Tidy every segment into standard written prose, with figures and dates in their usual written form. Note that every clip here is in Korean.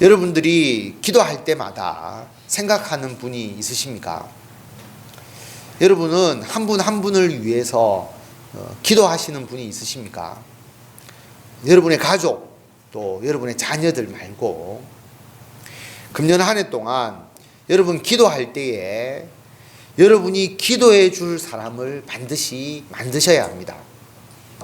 여러분들이 기도할 때마다 생각하는 분이 있으십니까? 여러분은 한 분 한 분을 위해서 기도하시는 분이 있으십니까? 여러분의 가족, 또 여러분의 자녀들 말고 금년 한 해 동안 여러분 기도할 때에 여러분이 기도해 줄 사람을 반드시 만드셔야 합니다.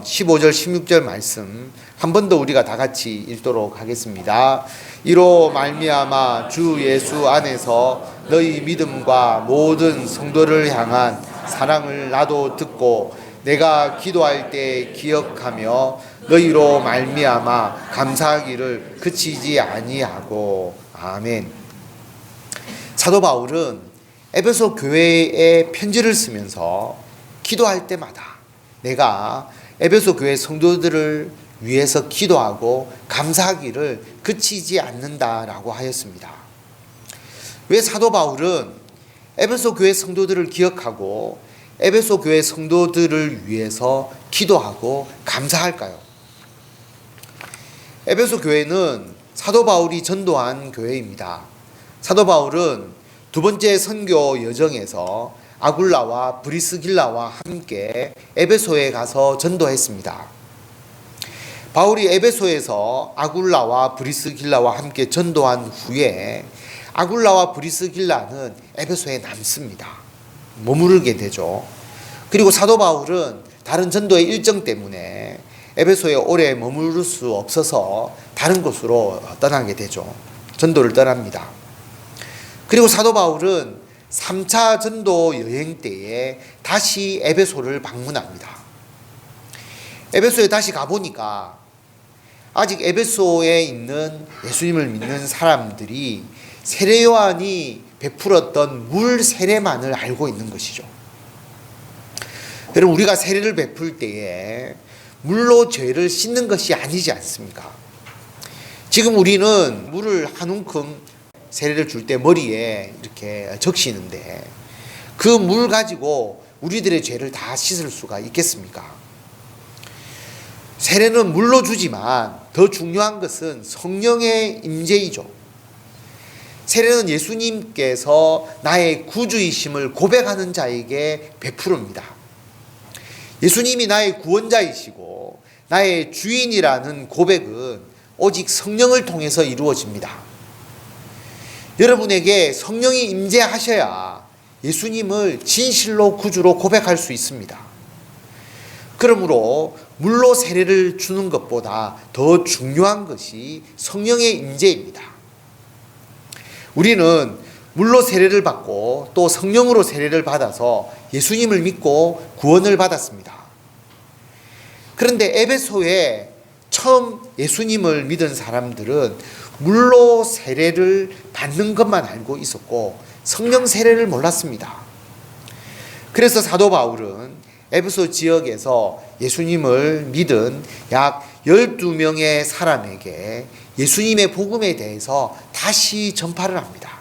15절 16절 말씀 한 번 더 우리가 다 같이 읽도록 하겠습니다. 이로 말미암아 주 예수 안에서 너희 믿음과 모든 성도를 향한 사랑을 나도 듣고 내가 기도할 때 기억하며 너희로 말미암아 감사하기를 그치지 아니하고. 아멘. 사도 바울은 에베소 교회에 편지를 쓰면서 기도할 때마다 내가 에베소 교회 성도들을 위해서 기도하고 감사하기를 그치지 않는다라고 하였습니다. 왜 사도 바울은 에베소 교회 성도들을 기억하고 에베소 교회 성도들을 위해서 기도하고 감사할까요? 에베소 교회는 사도 바울이 전도한 교회입니다. 사도 바울은 두 번째 선교 여정에서 아굴라와 브리스길라와 함께 에베소에 가서 전도했습니다. 바울이 에베소에서 아굴라와 브리스길라와 함께 전도한 후에 아굴라와 브리스길라는 에베소에 남습니다. 머무르게 되죠. 그리고 사도 바울은 다른 전도의 일정 때문에 에베소에 오래 머무를 수 없어서 다른 곳으로 떠나게 되죠. 전도를 떠납니다. 그리고 사도 바울은 3차 전도 여행 때에 다시 에베소를 방문합니다. 에베소에 다시 가보니까 아직 에베소에 있는 예수님을 믿는 사람들이 세례 요한이 베풀었던 물 세례만을 알고 있는 것이죠. 여러분, 우리가 세례를 베풀 때에 물로 죄를 씻는 것이 아니지 않습니까? 지금 우리는 물을 한 움큼 세례를 줄 때 머리에 이렇게 적시는데 그 물 가지고 우리들의 죄를 다 씻을 수가 있겠습니까? 세례는 물로 주지만 더 중요한 것은 성령의 임재이죠. 세례는 예수님께서 나의 구주이심을 고백하는 자에게 베푸릅니다. 예수님이 나의 구원자이시고 나의 주인이라는 고백은 오직 성령을 통해서 이루어집니다. 여러분에게 성령이 임재하셔야 예수님을 진실로 구주로 고백할 수 있습니다. 그러므로 물로 세례를 주는 것보다 더 중요한 것이 성령의 임재입니다. 우리는 물로 세례를 받고 또 성령으로 세례를 받아서 예수님을 믿고 구원을 받았습니다. 그런데 에베소에 처음 예수님을 믿은 사람들은 물로 세례를 받는 것만 알고 있었고 성령 세례를 몰랐습니다. 그래서 사도 바울은 에베소 지역에서 예수님을 믿은 약 12명의 사람에게 예수님의 복음에 대해서 다시 전파를 합니다.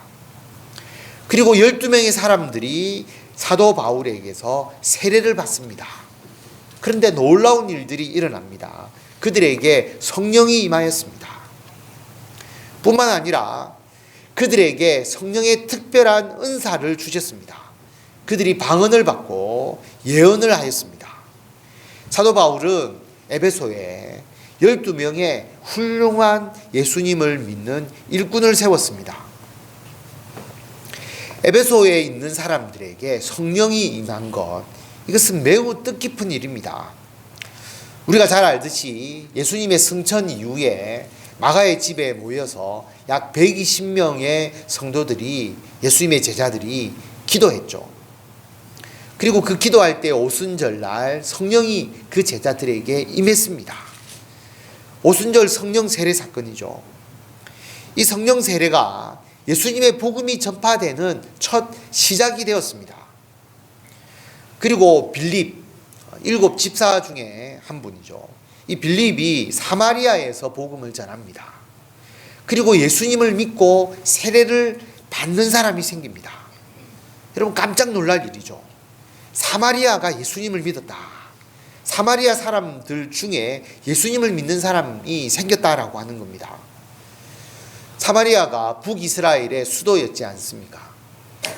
그리고 12명의 사람들이 사도 바울에게서 세례를 받습니다. 그런데 놀라운 일들이 일어납니다. 그들에게 성령이 임하였습니다. 뿐만 아니라 그들에게 성령의 특별한 은사를 주셨습니다. 그들이 방언을 받고 예언을 하였습니다. 사도 바울은 에베소에 12명의 훌륭한 예수님을 믿는 일꾼을 세웠습니다. 에베소에 있는 사람들에게 성령이 임한 것, 이것은 매우 뜻깊은 일입니다. 우리가 잘 알듯이 예수님의 승천 이후에 마가의 집에 모여서 약 120명의 성도들이, 예수님의 제자들이 기도했죠. 그리고 그 기도할 때 오순절날 성령이 그 제자들에게 임했습니다. 오순절 성령 세례 사건이죠. 이 성령 세례가 예수님의 복음이 전파되는 첫 시작이 되었습니다. 그리고 빌립, 7 집사 중에 한 분이죠. 이 빌립이 사마리아에서 복음을 전합니다. 그리고 예수님을 믿고 세례를 받는 사람이 생깁니다. 여러분, 깜짝 놀랄 일이죠. 사마리아가 예수님을 믿었다. 사마리아 사람들 중에 예수님을 믿는 사람이 생겼다라고 하는 겁니다. 사마리아가 북이스라엘의 수도였지 않습니까?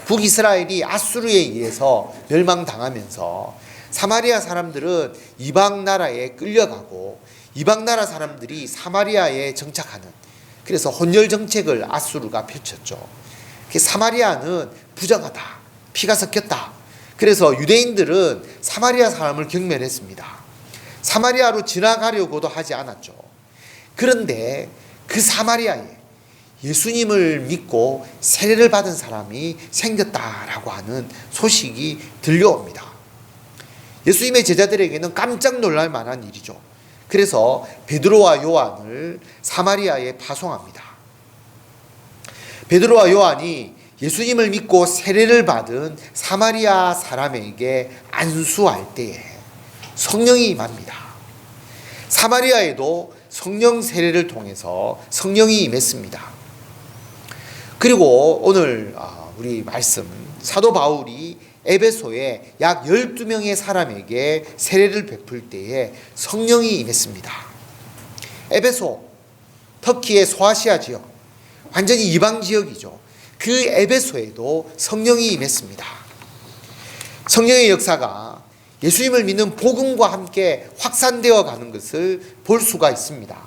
북이스라엘이 아수르에 의해서 멸망당하면서 사마리아 사람들은 이방 나라에 끌려가고 이방 나라 사람들이 사마리아에 정착하는, 그래서 혼혈 정책을 아수르가 펼쳤죠. 사마리아는 부정하다, 피가 섞였다. 그래서 유대인들은 사마리아 사람을 경멸했습니다. 사마리아로 지나가려고도 하지 않았죠. 그런데 그 사마리아에 예수님을 믿고 세례를 받은 사람이 생겼다라고 하는 소식이 들려옵니다. 예수님의 제자들에게는 깜짝 놀랄 만한 일이죠. 그래서 베드로와 요한을 사마리아에 파송합니다. 베드로와 요한이 예수님을 믿고 세례를 받은 사마리아 사람에게 안수할 때에 성령이 임합니다. 사마리아에도 성령 세례를 통해서 성령이 임했습니다. 그리고 오늘 우리 말씀, 사도 바울이 에베소에 약 12명의 사람에게 세례를 베풀 때에 성령이 임했습니다. 에베소, 터키의 소아시아 지역, 완전히 이방 지역이죠. 그 에베소에도 성령이 임했습니다. 성령의 역사가 예수님을 믿는 복음과 함께 확산되어 가는 것을 볼 수가 있습니다.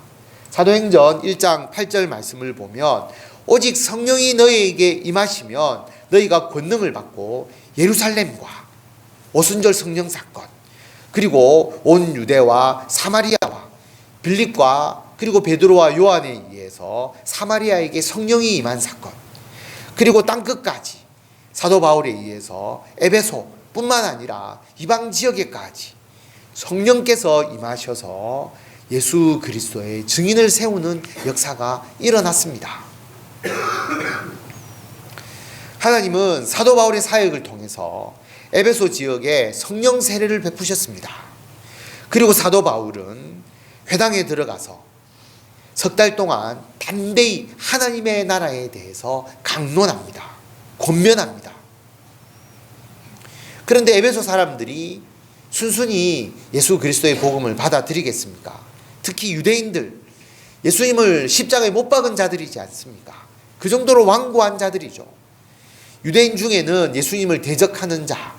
사도행전 1장 8절 말씀을 보면 오직 성령이 너희에게 임하시면 너희가 권능을 받고 예루살렘과 오순절 성령 사건, 그리고 온 유대와 사마리아와 빌립과 그리고 베드로와 요한에 의해서 사마리아에게 성령이 임한 사건, 그리고 땅끝까지 사도 바울에 의해서 에베소뿐만 아니라 이방 지역에까지 성령께서 임하셔서 예수 그리스도의 증인을 세우는 역사가 일어났습니다. 하나님은 사도 바울의 사역을 통해서 에베소 지역에 성령 세례를 베푸셨습니다. 그리고 사도 바울은 회당에 들어가서 석 달 동안 담대히 하나님의 나라에 대해서 강론합니다. 권면합니다. 그런데 에베소 사람들이 순순히 예수 그리스도의 복음을 받아들이겠습니까? 특히 유대인들, 예수님을 십자가에 못 박은 자들이지 않습니까? 그 정도로 완고한 자들이죠. 유대인 중에는 예수님을 대적하는 자,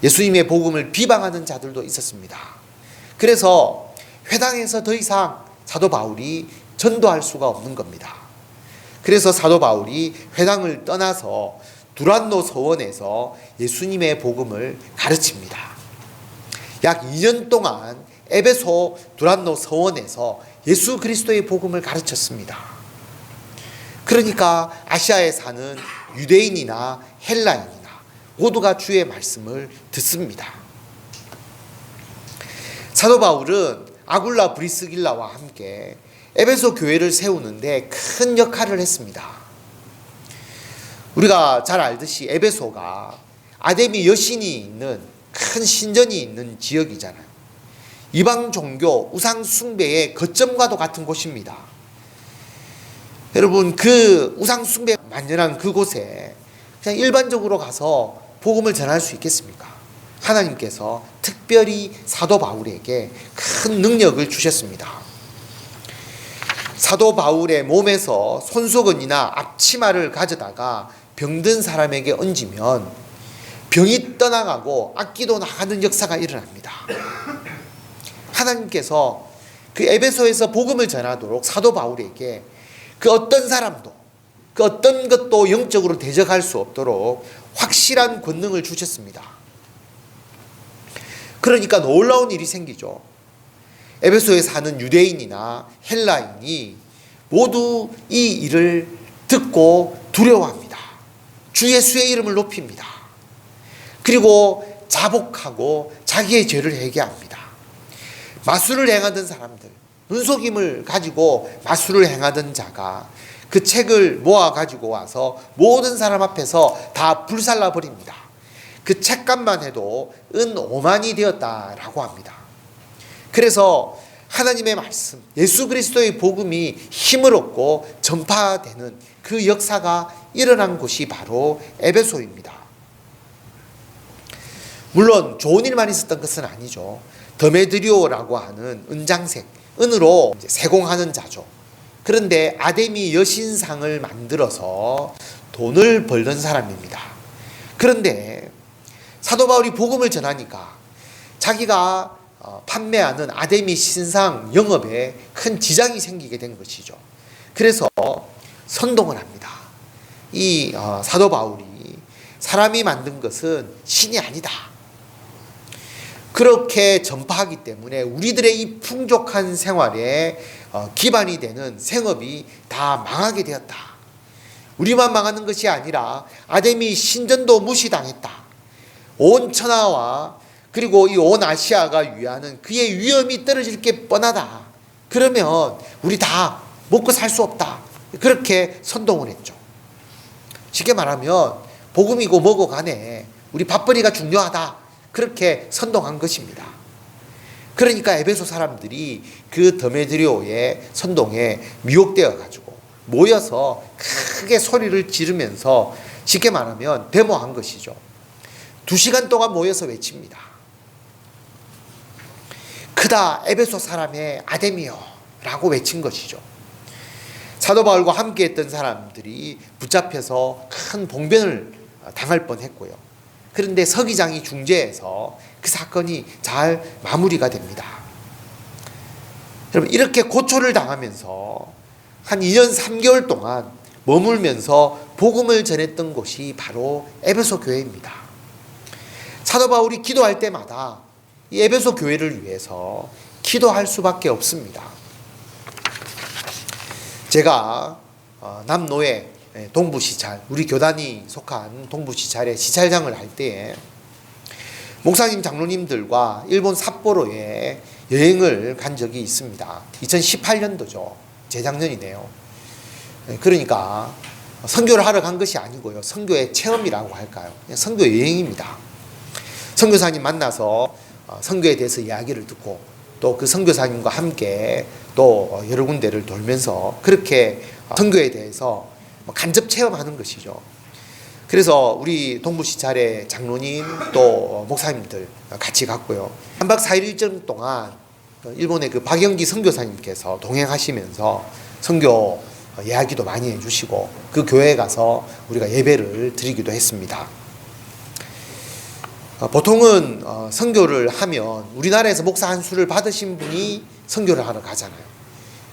예수님의 복음을 비방하는 자들도 있었습니다. 그래서 회당에서 더 이상 사도 바울이 전도할 수가 없는 겁니다. 그래서 사도 바울이 회당을 떠나서 두란노 서원에서 예수님의 복음을 가르칩니다. 약 2년 동안 에베소 두란노 서원에서 예수 그리스도의 복음을 가르쳤습니다. 그러니까 아시아에 사는 유대인이나 헬라인이나 모두가 주의 말씀을 듣습니다. 사도 바울은 아굴라 브리스길라와 함께 에베소 교회를 세우는데 큰 역할을 했습니다. 우리가 잘 알듯이 에베소가 아데미 여신이 있는 큰 신전이 있는 지역이잖아요. 이방 종교 우상 숭배의 거점과도 같은 곳입니다. 여러분, 그 우상 숭배 만연한 그곳에 그냥 일반적으로 가서 복음을 전할 수 있겠습니까? 하나님께서 특별히 사도 바울에게 큰 능력을 주셨습니다. 사도 바울의 몸에서 손수건이나 앞치마를 가져다가 병든 사람에게 얹으면 병이 떠나가고 악기도 나가는 역사가 일어납니다. 하나님께서 그 에베소에서 복음을 전하도록 사도 바울에게 그 어떤 사람도, 그 어떤 것도 영적으로 대적할 수 없도록 확실한 권능을 주셨습니다. 그러니까 놀라운 일이 생기죠. 에베소에 사는 유대인이나 헬라인이 모두 이 일을 듣고 두려워합니다. 주 예수의 이름을 높입니다. 그리고 자복하고 자기의 죄를 회개합니다. 마술을 행하던 사람들, 눈속임을 가지고 마술을 행하던 자가 그 책을 모아 가지고 와서 모든 사람 앞에서 다 불살라 버립니다. 그 책값만 해도 은 5만이 되었다라고 합니다. 그래서 하나님의 말씀, 예수 그리스도의 복음이 힘을 얻고 전파되는 그 역사가 일어난 곳이 바로 에베소입니다. 물론 좋은 일만 있었던 것은 아니죠. 더메드리오라고 하는 은장색, 은으로 세공하는 자죠. 그런데 아데미 여신상을 만들어서 돈을 벌던 사람입니다. 그런데 사도 바울이 복음을 전하니까 자기가 판매하는 아데미 신상 영업에 큰 지장이 생기게 된 것이죠. 그래서 선동을 합니다. 이 사도 바울이 사람이 만든 것은 신이 아니다. 그렇게 전파하기 때문에 우리들의 이 풍족한 생활에 기반이 되는 생업이 다 망하게 되었다. 우리만 망하는 것이 아니라 아데미 신전도 무시당했다. 온 천하와 그리고 이 온 아시아가 위하는 그의 위엄이 떨어질 게 뻔하다. 그러면 우리 다 먹고 살 수 없다. 그렇게 선동을 했죠. 쉽게 말하면 복음이고 뭐고 간에 우리 밥벌이가 중요하다. 그렇게 선동한 것입니다. 그러니까 에베소 사람들이 그 데메드리오의 선동에 미혹되어 가지고 모여서 크게 소리를 지르면서 쉽게 말하면 데모한 것이죠. 2시간 동안 모여서 외칩니다. 크다 에베소 사람의 아데미여 라고 외친 것이죠. 사도 바울과 함께 했던 사람들이 붙잡혀서 큰 봉변을 당할 뻔했고요. 그런데 서기장이 중재해서 그 사건이 잘 마무리가 됩니다. 여러분, 이렇게 고초를 당하면서 한 2년 3개월 동안 머물면서 복음을 전했던 곳이 바로 에베소 교회입니다. 사도 바울이 기도할 때마다 이 에베소 교회를 위해서 기도할 수밖에 없습니다. 제가 남노예 동부시찰, 우리 교단이 속한 동부시찰의 시찰장을 할 때에 목사님 장로님들과 일본 삿포로에 여행을 간 적이 있습니다. 2018년도죠. 재작년이네요. 그러니까 선교를 하러 간 것이 아니고요. 선교의 체험이라고 할까요? 선교 여행입니다. 선교사님 만나서 선교에 대해서 이야기를 듣고 또 그 선교사님과 함께 또 여러 군데를 돌면서 그렇게 선교에 대해서 간접 체험하는 것이죠. 그래서 우리 동부시찰의 장로님 또 목사님들 같이 갔고요. 3박 4일 일정 동안 일본의 그 박영기 선교사님께서 동행하시면서 선교 이야기도 많이 해주시고 그 교회에 가서 우리가 예배를 드리기도 했습니다. 보통은 선교를 하면 우리나라에서 목사 한 수를 받으신 분이 선교를 하러 가잖아요.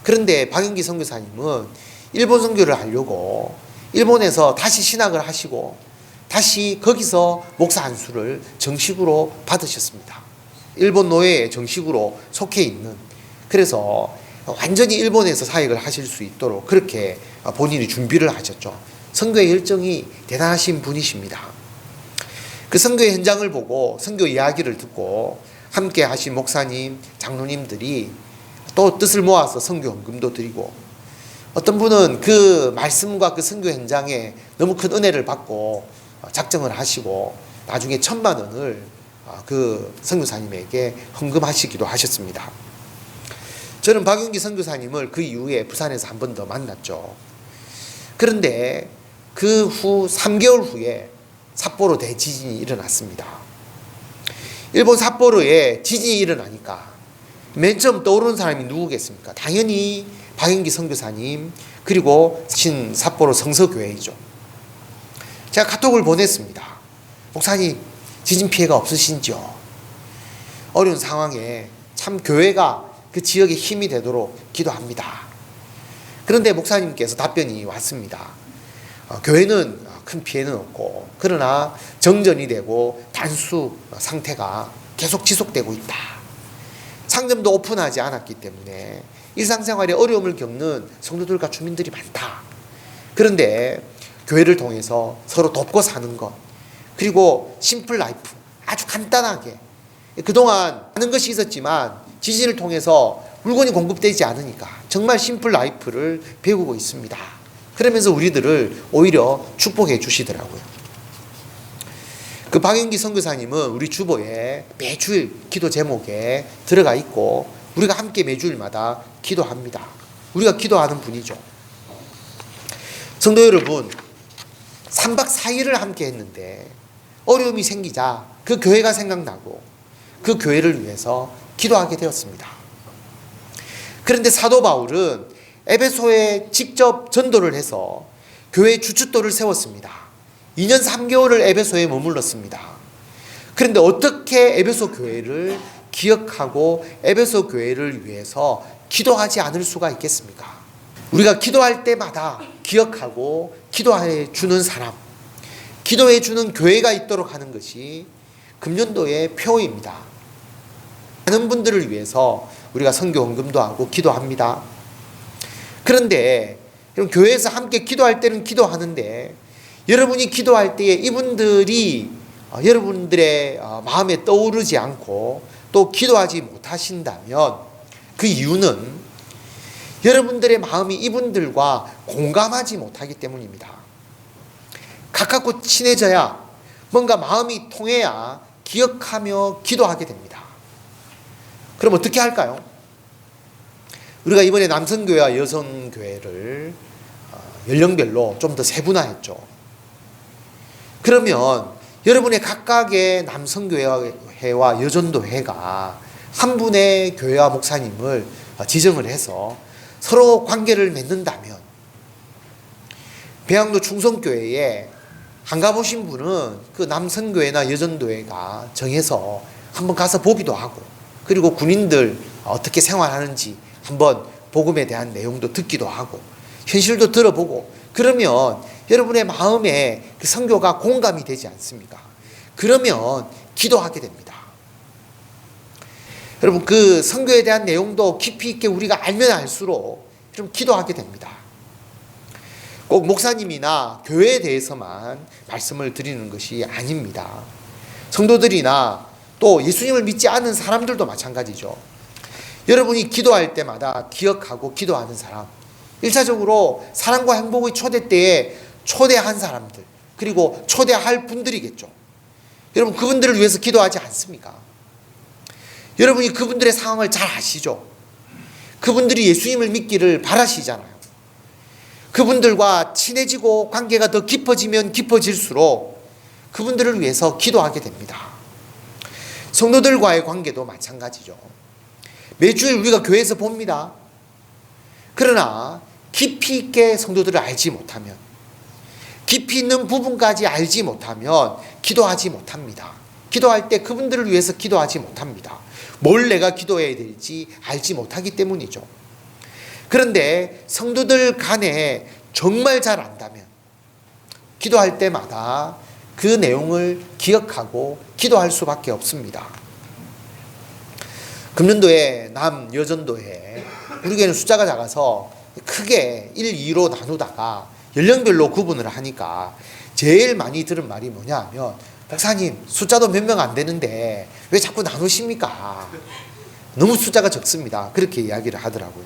그런데 박영기 선교사님은 일본 선교를 하려고 일본에서 다시 신학을 하시고 다시 거기서 목사 한 수를 정식으로 받으셨습니다. 일본 노예에 정식으로 속해 있는, 그래서 완전히 일본에서 사역을 하실 수 있도록 그렇게 본인이 준비를 하셨죠. 선교의 열정이 대단하신 분이십니다. 그 선교의 현장을 보고 선교 이야기를 듣고 함께 하신 목사님, 장로님들이 또 뜻을 모아서 선교 헌금도 드리고, 어떤 분은 그 말씀과 그 선교 현장에 너무 큰 은혜를 받고 작정을 하시고 나중에 1,000만 원을 그 선교사님에게 헌금하시기도 하셨습니다. 저는 박윤기 선교사님을 그 이후에 부산에서 한 번 더 만났죠. 그런데 그 후 3개월 후에 삿포로 대지진이 일어났습니다. 일본 삿포로에 지진이 일어나니까 맨 처음 떠오르는 사람이 누구겠습니까? 당연히 박영기 선교사님, 그리고 신 삿포로 성서교회이죠. 제가 카톡을 보냈습니다. 목사님, 지진 피해가 없으신지요? 어려운 상황에 참 교회가 그 지역에 힘이 되도록 기도합니다. 그런데 목사님께서 답변이 왔습니다. 교회는 큰 피해는 없고, 그러나 정전이 되고 단수 상태가 계속 지속되고 있다. 상점도 오픈하지 않았기 때문에 일상생활에 어려움을 겪는 성도들과 주민들이 많다. 그런데 교회를 통해서 서로 돕고 사는 것, 그리고 심플 라이프, 아주 간단하게, 그동안 많은 것이 있었지만 지진을 통해서 물건이 공급되지 않으니까 정말 심플 라이프를 배우고 있습니다. 그러면서 우리들을 오히려 축복해 주시더라고요. 그 박영기 선교사님은 우리 주보에 매주일 기도 제목에 들어가 있고 우리가 함께 매주일마다 기도합니다. 우리가 기도하는 분이죠. 성도 여러분, 3박 4일을 함께 했는데 어려움이 생기자 그 교회가 생각나고 그 교회를 위해서 기도하게 되었습니다. 그런데 사도 바울은 에베소에 직접 전도를 해서 교회 주춧돌을 세웠습니다. 2년 3개월을 에베소에 머물렀습니다. 그런데 어떻게 에베소 교회를 기억하고 에베소 교회를 위해서 기도하지 않을 수가 있겠습니까? 우리가 기도할 때마다 기억하고 기도해 주는 사람, 기도해 주는 교회가 있도록 하는 것이 금년도의 표입니다. 많은 분들을 위해서 우리가 선교 헌금도 하고 기도합니다. 그런데 교회에서 함께 기도할 때는 기도하는데 여러분이 기도할 때에 이분들이 여러분들의 마음에 떠오르지 않고 또 기도하지 못하신다면 그 이유는 여러분들의 마음이 이분들과 공감하지 못하기 때문입니다. 가깝고 친해져야, 뭔가 마음이 통해야 기억하며 기도하게 됩니다. 그럼 어떻게 할까요? 우리가 이번에 남성교회와 여성교회를 연령별로 좀 더 세분화했죠. 그러면 여러분의 각각의 남성교회와 여전도회가 한 분의 교회와 목사님을 지정을 해서 서로 관계를 맺는다면, 배양로 충성교회에 안 가보신 분은 그 남성교회나 여전도회가 정해서 한번 가서 보기도 하고, 그리고 군인들 어떻게 생활하는지 한번 복음에 대한 내용도 듣기도 하고 현실도 들어보고, 그러면 여러분의 마음에 그 선교가 공감이 되지 않습니까? 그러면 기도하게 됩니다. 여러분, 그 선교에 대한 내용도 깊이 있게 우리가 알면 알수록 좀 기도하게 됩니다. 꼭 목사님이나 교회에 대해서만 말씀을 드리는 것이 아닙니다. 성도들이나 또 예수님을 믿지 않는 사람들도 마찬가지죠. 여러분이 기도할 때마다 기억하고 기도하는 사람, 1차적으로 사랑과 행복의 초대 때에 초대한 사람들, 그리고 초대할 분들이겠죠. 여러분, 그분들을 위해서 기도하지 않습니까? 여러분이 그분들의 상황을 잘 아시죠? 그분들이 예수님을 믿기를 바라시잖아요. 그분들과 친해지고 관계가 더 깊어지면 깊어질수록 그분들을 위해서 기도하게 됩니다. 성도들과의 관계도 마찬가지죠. 매주일 우리가 교회에서 봅니다. 그러나 깊이 있게 성도들을 알지 못하면, 깊이 있는 부분까지 알지 못하면 기도하지 못합니다. 기도할 때 그분들을 위해서 기도하지 못합니다. 뭘 내가 기도해야 될지 알지 못하기 때문이죠. 그런데 성도들 간에 정말 잘 안다면 기도할 때마다 그 내용을 기억하고 기도할 수밖에 없습니다. 금년도에 남여전도회, 우리 교회는 숫자가 작아서 크게 1, 2로 나누다가 연령별로 구분을 하니까 제일 많이 들은 말이 뭐냐 하면, 박사님 숫자도 몇 명 안 되는데 왜 자꾸 나누십니까? 너무 숫자가 적습니다. 그렇게 이야기를 하더라고요.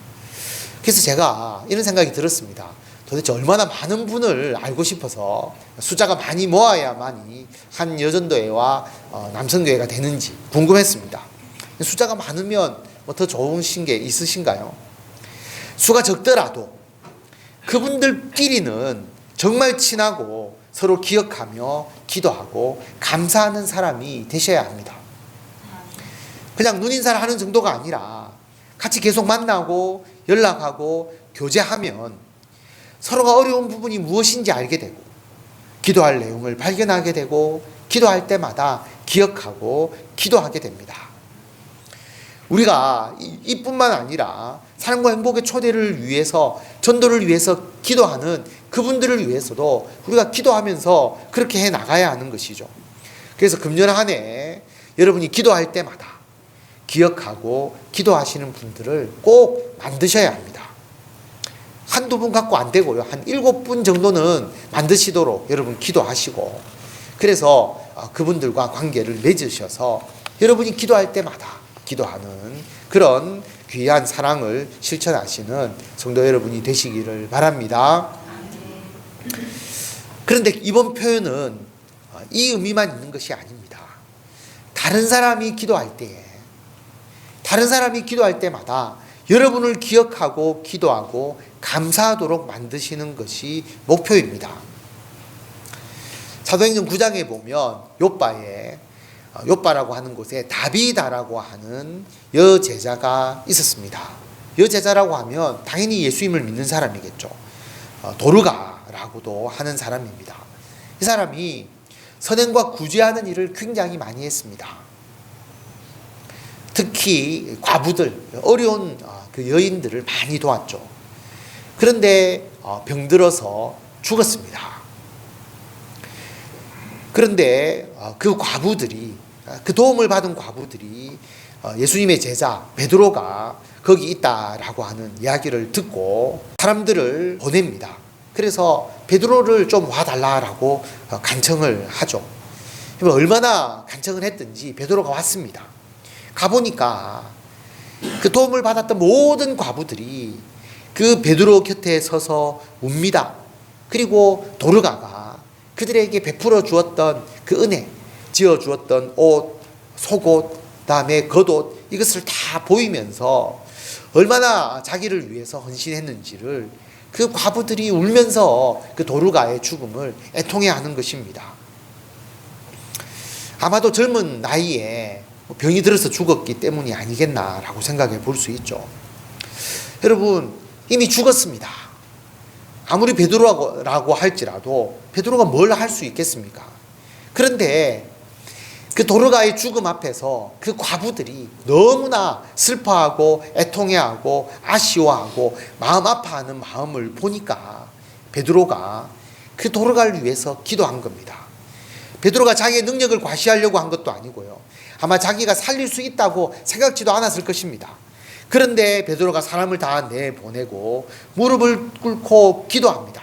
그래서 제가 이런 생각이 들었습니다. 도대체 얼마나 많은 분을 알고 싶어서 숫자가 많이 모아야만이 한 여전도회와 남성교회가 되는지 궁금했습니다. 숫자가 많으면 뭐 더 좋으신 게 있으신가요? 수가 적더라도 그분들끼리는 정말 친하고 서로 기억하며 기도하고 감사하는 사람이 되셔야 합니다. 그냥 눈인사를 하는 정도가 아니라 같이 계속 만나고 연락하고 교제하면 서로가 어려운 부분이 무엇인지 알게 되고, 기도할 내용을 발견하게 되고, 기도할 때마다 기억하고 기도하게 됩니다. 우리가 이뿐만 아니라 사랑과 행복의 초대를 위해서, 전도를 위해서 기도하는 그분들을 위해서도 우리가 기도하면서 그렇게 해 나가야 하는 것이죠. 그래서 금년 한 해 여러분이 기도할 때마다 기억하고 기도하시는 분들을 꼭 만드셔야 합니다. 한두 분 갖고 안 되고요. 한 7분 정도는 만드시도록 여러분 기도하시고, 그래서 그분들과 관계를 맺으셔서 여러분이 기도할 때마다 기도하는 그런 귀한 사랑을 실천하시는 성도 여러분이 되시기를 바랍니다. 그런데 이번 표현은 이 의미만 있는 것이 아닙니다. 다른 사람이 기도할 때에, 다른 사람이 기도할 때마다 여러분을 기억하고 기도하고 감사하도록 만드시는 것이 목표입니다. 사도행전 9장에 보면 요빠라고 하는 곳에 다비다라고 하는 여제자가 있었습니다. 여제자라고 하면 당연히 예수님을 믿는 사람이겠죠. 도르가라고도 하는 사람입니다. 이 사람이 선행과 구제하는 일을 굉장히 많이 했습니다. 특히 과부들, 어려운 그 여인들을 많이 도왔죠. 그런데 병들어서 죽었습니다. 그런데 그 과부들이, 그 도움을 받은 과부들이 예수님의 제자 베드로가 거기 있다라고 하는 이야기를 듣고 사람들을 보냅니다. 그래서 베드로를 좀 와달라라고 간청을 하죠. 얼마나 간청을 했든지 베드로가 왔습니다. 가보니까 그 도움을 받았던 모든 과부들이 그 베드로 곁에 서서 웁니다. 그리고 도르가가 그들에게 베풀어 주었던 그 은혜, 지어 주었던 옷, 속옷, 그다음에 겉옷, 이것을 다 보이면서 얼마나 자기를 위해서 헌신했는지를 그 과부들이 울면서 그 도르가의 죽음을 애통해하는 것입니다. 아마도 젊은 나이에 병이 들어서 죽었기 때문이 아니겠나라고 생각해 볼 수 있죠. 여러분, 이미 죽었습니다. 아무리 베드로라고 할지라도 베드로가 뭘 할 수 있겠습니까? 그런데 그 도르가의 죽음 앞에서 그 과부들이 너무나 슬퍼하고 애통해하고 아쉬워하고 마음 아파하는 마음을 보니까 베드로가 그 도르가를 위해서 기도한 겁니다. 베드로가 자기의 능력을 과시하려고 한 것도 아니고요. 아마 자기가 살릴 수 있다고 생각지도 않았을 것입니다. 그런데 베드로가 사람을 다 내보내고 무릎을 꿇고 기도합니다.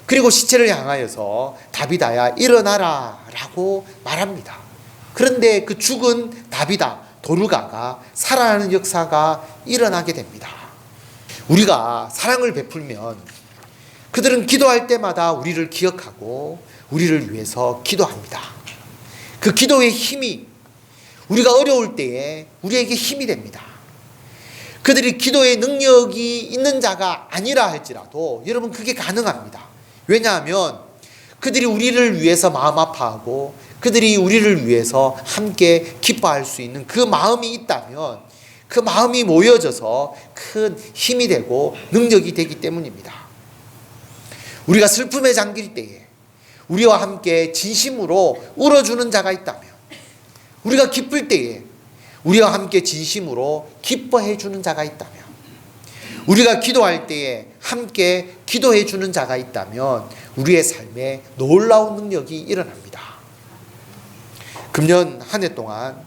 그리고 시체를 향하여서 다비다야 일어나라 라고 말합니다. 그런데 그 죽은 다비다, 도르가가 살아나는 역사가 일어나게 됩니다. 우리가 사랑을 베풀면 그들은 기도할 때마다 우리를 기억하고 우리를 위해서 기도합니다. 그 기도의 힘이 우리가 어려울 때에 우리에게 힘이 됩니다. 그들이 기도의 능력이 있는 자가 아니라 할지라도 여러분 그게 가능합니다. 왜냐하면 그들이 우리를 위해서 마음 아파하고 그들이 우리를 위해서 함께 기뻐할 수 있는 그 마음이 있다면 그 마음이 모여져서 큰 힘이 되고 능력이 되기 때문입니다. 우리가 슬픔에 잠길 때에 우리와 함께 진심으로 울어주는 자가 있다면, 우리가 기쁠 때에 우리와 함께 진심으로 기뻐해 주는 자가 있다면, 우리가 기도할 때에 함께 기도해 주는 자가 있다면 우리의 삶에 놀라운 능력이 일어납니다. 금년 한 해 동안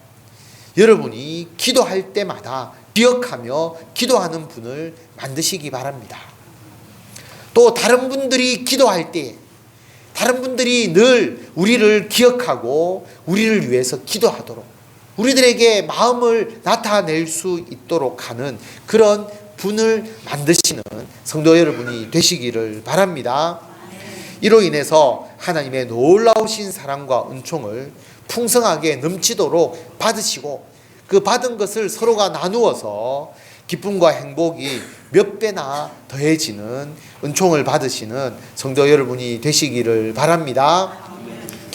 여러분이 기도할 때마다 기억하며 기도하는 분을 만드시기 바랍니다. 또 다른 분들이 기도할 때 다른 분들이 늘 우리를 기억하고 우리를 위해서 기도하도록 우리들에게 마음을 나타낼 수 있도록 하는 그런 분을 만드시는 성도 여러분이 되시기를 바랍니다. 이로 인해서 하나님의 놀라우신 사랑과 은총을 풍성하게 넘치도록 받으시고 그 받은 것을 서로가 나누어서 기쁨과 행복이 몇 배나 더해지는 은총을 받으시는 성도 여러분이 되시기를 바랍니다.